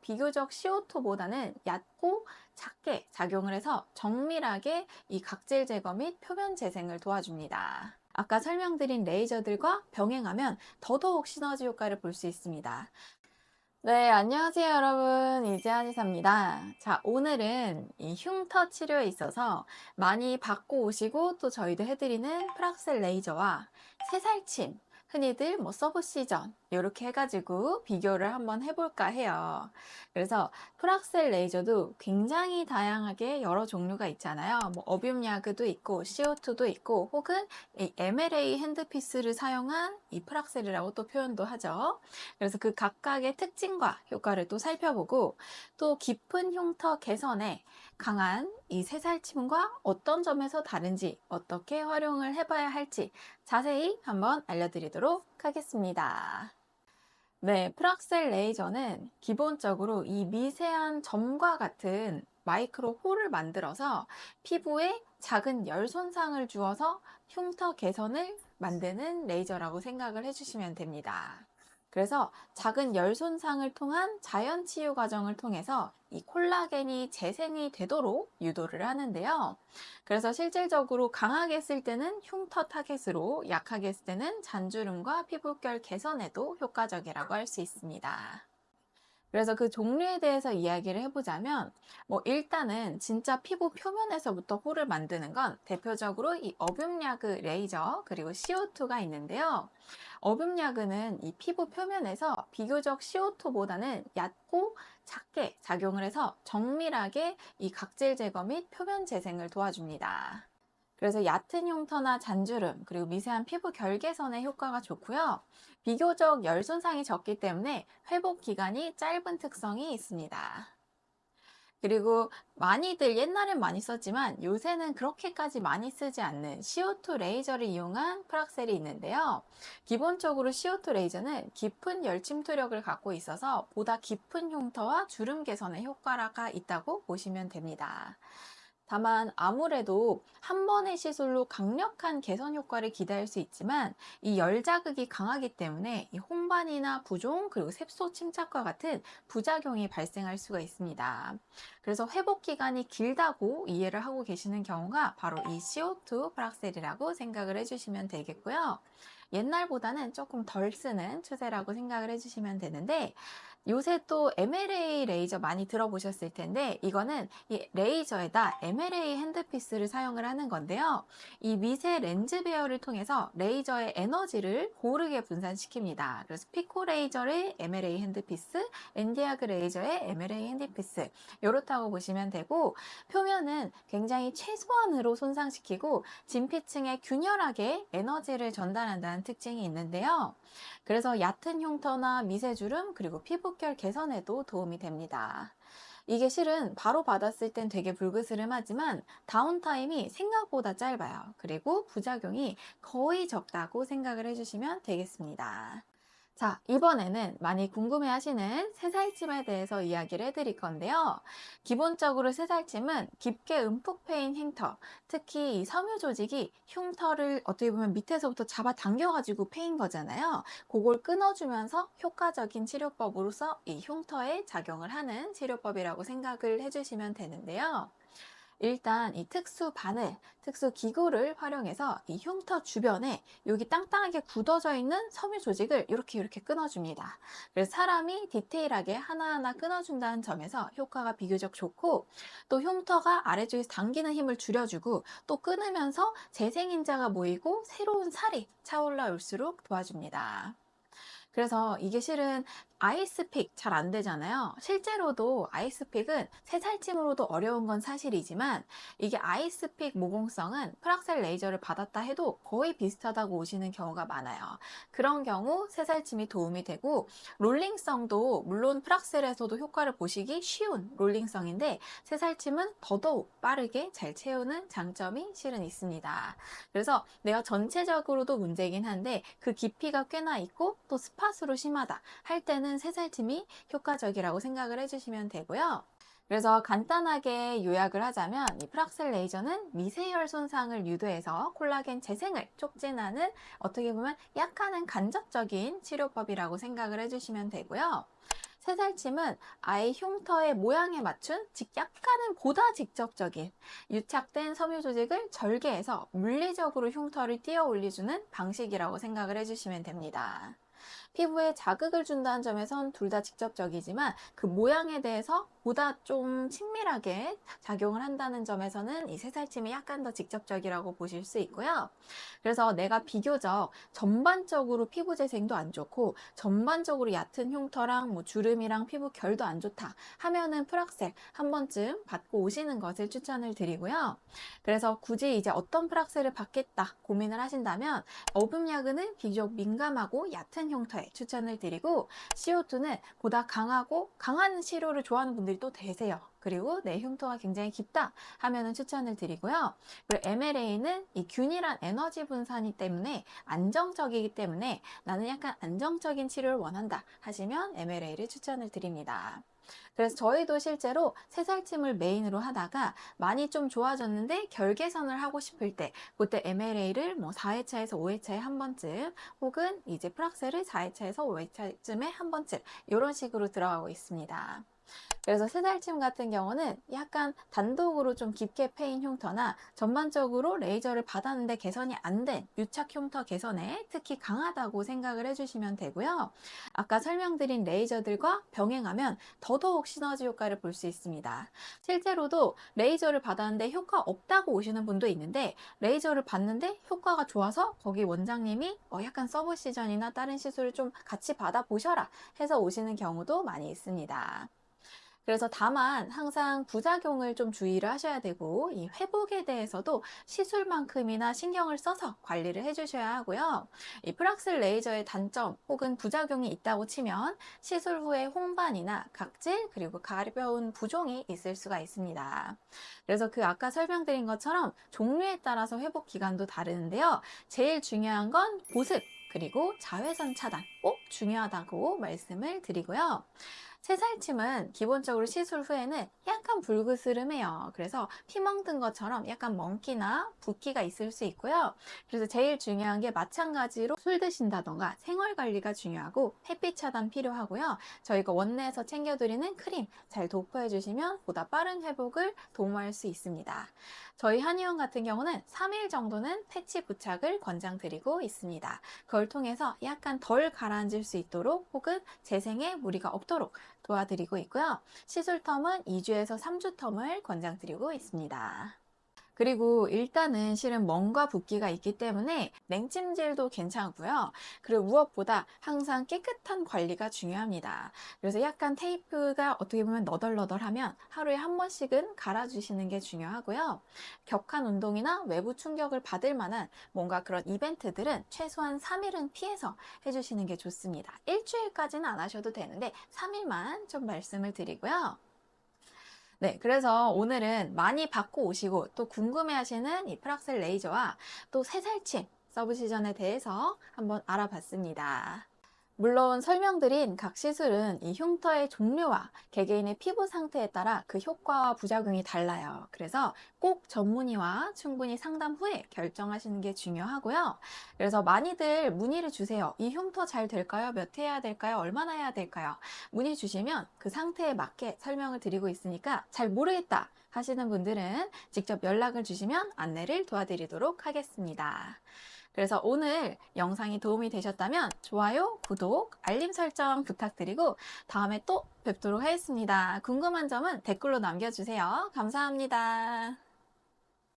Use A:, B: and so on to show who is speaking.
A: 비교적 CO2보다는 얕고 작게 작용을 해서 정밀하게 이 각질 제거 및 표면 재생을 도와줍니다. 아까 설명드린 레이저들과 병행하면 더더욱 시너지 효과를 볼 수 있습니다. 네, 안녕하세요, 여러분. 이지한의사입니다. 자, 오늘은 이 흉터 치료에 있어서 많이 받고 오시고 또 저희도 해드리는 프락셀 레이저와 새살침, 흔히들 뭐 서브시전 이렇게 해가지고 비교를 한번 해볼까 해요. 그래서 프락셀 레이저도 굉장히 다양하게 여러 종류가 있잖아요. 뭐 어뷸 야그도 있고 CO2도 있고 혹은 이 MLA 핸드피스를 사용한 이 프락셀이라고 또 표현도 하죠. 그래서 그 각각의 특징과 효과를 또 살펴보고 또 깊은 흉터 개선에 강한 이 새살침과 어떤 점에서 다른지 어떻게 활용을 해봐야 할지 자세히 한번 알려드리도록 하겠습니다. 네, 프락셀 레이저는 기본적으로 이 미세한 점과 같은 마이크로 홀을 만들어서 피부에 작은 열 손상을 주어서 흉터 개선을 만드는 레이저라고 생각을 해주시면 됩니다. 그래서 작은 열 손상을 통한 자연 치유 과정을 통해서 이 콜라겐이 재생이 되도록 유도를 하는데요. 그래서 실질적으로 강하게 쓸 때는 흉터 타겟으로, 약하게 쓸 때는 잔주름과 피부결 개선에도 효과적이라고 할 수 있습니다. 그래서 그 종류에 대해서 이야기를 해보자면 뭐 일단은 진짜 피부 표면에서부터 홀을 만드는 건 대표적으로 이 어뷸 야그 레이저 그리고 CO2가 있는데요. 어뷸 야그는 이 피부 표면에서 비교적 CO2보다는 얕고 작게 작용을 해서 정밀하게 이 각질 제거 및 표면 재생을 도와줍니다. 그래서 얕은 흉터나 잔주름 그리고 미세한 피부 결 개선에 효과가 좋고요. 비교적 열 손상이 적기 때문에 회복 기간이 짧은 특성이 있습니다. 그리고 많이들 옛날엔 많이 썼지만 요새는 그렇게까지 많이 쓰지 않는 CO2 레이저를 이용한 프락셀이 있는데요. 기본적으로 CO2 레이저는 깊은 열 침투력을 갖고 있어서 보다 깊은 흉터와 주름 개선에 효과가 있다고 보시면 됩니다. 다만 아무래도 한 번의 시술로 강력한 개선 효과를 기대할 수 있지만 이 열 자극이 강하기 때문에 이 홍반이나 부종 그리고 색소 침착과 같은 부작용이 발생할 수가 있습니다. 그래서 회복 기간이 길다고 이해를 하고 계시는 경우가 바로 이 CO2 프락셀이라고 생각을 해주시면 되겠고요. 옛날보다는 조금 덜 쓰는 추세라고 생각을 해주시면 되는데 요새 또 MLA 레이저 많이 들어보셨을 텐데 이거는 이 레이저에다 MLA 핸드피스를 사용을 하는 건데요. 이 미세 렌즈 배열을 통해서 레이저의 에너지를 고르게 분산시킵니다. 그래서 피코 레이저의 MLA 핸드피스, 엔디아그 레이저의 MLA 핸드피스 이렇다고 보시면 되고 표면은 굉장히 최소한으로 손상시키고 진피층에 균열하게 에너지를 전달한다는 특징이 있는데요. 그래서 얕은 흉터나 미세주름 그리고 피부결 개선에도 도움이 됩니다. 이게 실은 바로 받았을 땐 되게 불그스름하지만 다운타임이 생각보다 짧아요. 그리고 부작용이 거의 적다고 생각을 해주시면 되겠습니다. 자, 이번에는 많이 궁금해 하시는 새살침에 대해서 이야기를 해드릴 건데요. 기본적으로 새살침은 깊게 움푹 패인 흉터, 특히 이 섬유 조직이 흉터를 어떻게 보면 밑에서부터 잡아 당겨가지고 패인 거잖아요. 그걸 끊어주면서 효과적인 치료법으로서 이 흉터에 작용을 하는 치료법이라고 생각을 해주시면 되는데요. 일단 이 특수 바늘, 특수 기구를 활용해서 이 흉터 주변에 여기 땅땅하게 굳어져 있는 섬유 조직을 이렇게 끊어줍니다. 그래서 사람이 디테일하게 하나하나 끊어준다는 점에서 효과가 비교적 좋고 또 흉터가 아래쪽에서 당기는 힘을 줄여주고 또 끊으면서 재생인자가 모이고 새로운 살이 차올라올수록 도와줍니다. 그래서 이게 실은 아이스픽 잘 안 되잖아요. 실제로도 아이스픽은 새살침으로도 어려운 건 사실이지만 이게 아이스픽 모공성은 프락셀 레이저를 받았다 해도 거의 비슷하다고 오시는 경우가 많아요. 그런 경우 새살침이 도움이 되고 롤링성도 물론 프락셀에서도 효과를 보시기 쉬운 롤링성인데 새살침은 더더욱 빠르게 잘 채우는 장점이 실은 있습니다. 그래서 내가 전체적으로도 문제긴 한데 그 깊이가 꽤나 있고 또 스팟으로 심하다 할 때는 새살침이 효과적이라고 생각을 해주시면 되고요. 그래서 간단하게 요약을 하자면 이 프락셀 레이저는 미세열 손상을 유도해서 콜라겐 재생을 촉진하는 어떻게 보면 약간은 간접적인 치료법이라고 생각을 해주시면 되고요. 새살침은 아이 흉터의 모양에 맞춘 약간은 보다 직접적인 유착된 섬유 조직을 절개해서 물리적으로 흉터를 띄어 올려주는 방식이라고 생각을 해주시면 됩니다. 피부에 자극을 준다는 점에선 둘 다 직접적이지만 그 모양에 대해서 보다 좀 친밀하게 작용을 한다는 점에서는 이 새살침이 약간 더 직접적이라고 보실 수 있고요. 그래서 내가 비교적 전반적으로 피부 재생도 안 좋고 전반적으로 얕은 흉터랑 뭐 주름이랑 피부 결도 안 좋다 하면은 프락셀 한 번쯤 받고 오시는 것을 추천을 드리고요. 그래서 굳이 이제 어떤 프락셀을 받겠다 고민을 하신다면 어분야근은 비교적 민감하고 얕은 흉터에 추천을 드리고, CO2는 보다 강하고 강한 치료를 좋아하는 분들이 또 되세요. 그리고 내 흉터가 굉장히 깊다 하면은 추천을 드리고요. 그리고 MLA는 이 균일한 에너지 분산이 때문에 안정적이기 때문에 나는 약간 안정적인 치료를 원한다 하시면 MLA를 추천을 드립니다. 그래서 저희도 실제로 새살침을 메인으로 하다가 많이 좀 좋아졌는데 결 개선을 하고 싶을 때 그때 MLA를 뭐 4회차에서 5회차에 한 번쯤, 혹은 이제 프락셀을 4회차에서 5회차쯤에 한 번쯤 이런 식으로 들어가고 있습니다. 그래서 새살침 같은 경우는 약간 단독으로 좀 깊게 패인 흉터나 전반적으로 레이저를 받았는데 개선이 안 된 유착 흉터 개선에 특히 강하다고 생각을 해주시면 되고요. 아까 설명드린 레이저들과 병행하면 더더욱 시너지 효과를 볼 수 있습니다. 실제로도 레이저를 받았는데 효과 없다고 오시는 분도 있는데, 레이저를 받는데 효과가 좋아서 거기 원장님이 약간 서브 시전이나 다른 시술을 좀 같이 받아보셔라 해서 오시는 경우도 많이 있습니다. 그래서 다만 항상 부작용을 좀 주의를 하셔야 되고, 이 회복에 대해서도 시술만큼이나 신경을 써서 관리를 해주셔야 하고요. 이 프락셀 레이저의 단점 혹은 부작용이 있다고 치면 시술 후에 홍반이나 각질 그리고 가벼운 부종이 있을 수가 있습니다. 그래서 그 아까 설명드린 것처럼 종류에 따라서 회복 기간도 다르는데요. 제일 중요한 건 보습 그리고 자외선 차단 꼭 중요하다고 말씀을 드리고요. 새살침은 기본적으로 시술 후에는 약간 불그스름해요. 그래서 피 멍든 것처럼 약간 멍기나 붓기가 있을 수 있고요. 그래서 제일 중요한 게 마찬가지로 술 드신다던가 생활 관리가 중요하고 햇빛 차단 필요하고요. 저희가 원내에서 챙겨드리는 크림 잘 도포해 주시면 보다 빠른 회복을 도모할 수 있습니다. 저희 한의원 같은 경우는 3일 정도는 패치 부착을 권장드리고 있습니다. 그걸 통해서 약간 덜 가라앉을 수 있도록 혹은 재생에 무리가 없도록 도와드리고 있고요. 시술 텀은 2주에서 3주 텀을 권장드리고 있습니다. 그리고 일단은 실은 멍과 붓기가 있기 때문에 냉찜질도 괜찮고요. 그리고 무엇보다 항상 깨끗한 관리가 중요합니다. 그래서 약간 테이프가 어떻게 보면 너덜너덜하면 하루에 한 번씩은 갈아주시는 게 중요하고요. 격한 운동이나 외부 충격을 받을 만한 뭔가 그런 이벤트들은 최소한 3일은 피해서 해주시는 게 좋습니다. 일주일까지는 안 하셔도 되는데 3일만 좀 말씀을 드리고요. 네, 그래서 오늘은 많이 받고 오시고 또 궁금해하시는 이 프락셀 레이저와 또 새살침 서브 시전에 대해서 한번 알아봤습니다. 물론 설명드린 각 시술은 이 흉터의 종류와 개개인의 피부 상태에 따라 그 효과와 부작용이 달라요. 그래서 꼭 전문의와 충분히 상담 후에 결정하시는 게 중요하고요. 그래서 많이들 문의를 주세요. 이 흉터 잘 될까요? 몇 회 해야 될까요? 얼마나 해야 될까요? 문의 주시면 그 상태에 맞게 설명을 드리고 있으니까 잘 모르겠다 하시는 분들은 직접 연락을 주시면 안내를 도와드리도록 하겠습니다. 그래서 오늘 영상이 도움이 되셨다면 좋아요, 구독, 알림 설정 부탁드리고 다음에 또 뵙도록 하겠습니다. 궁금한 점은 댓글로 남겨주세요. 감사합니다.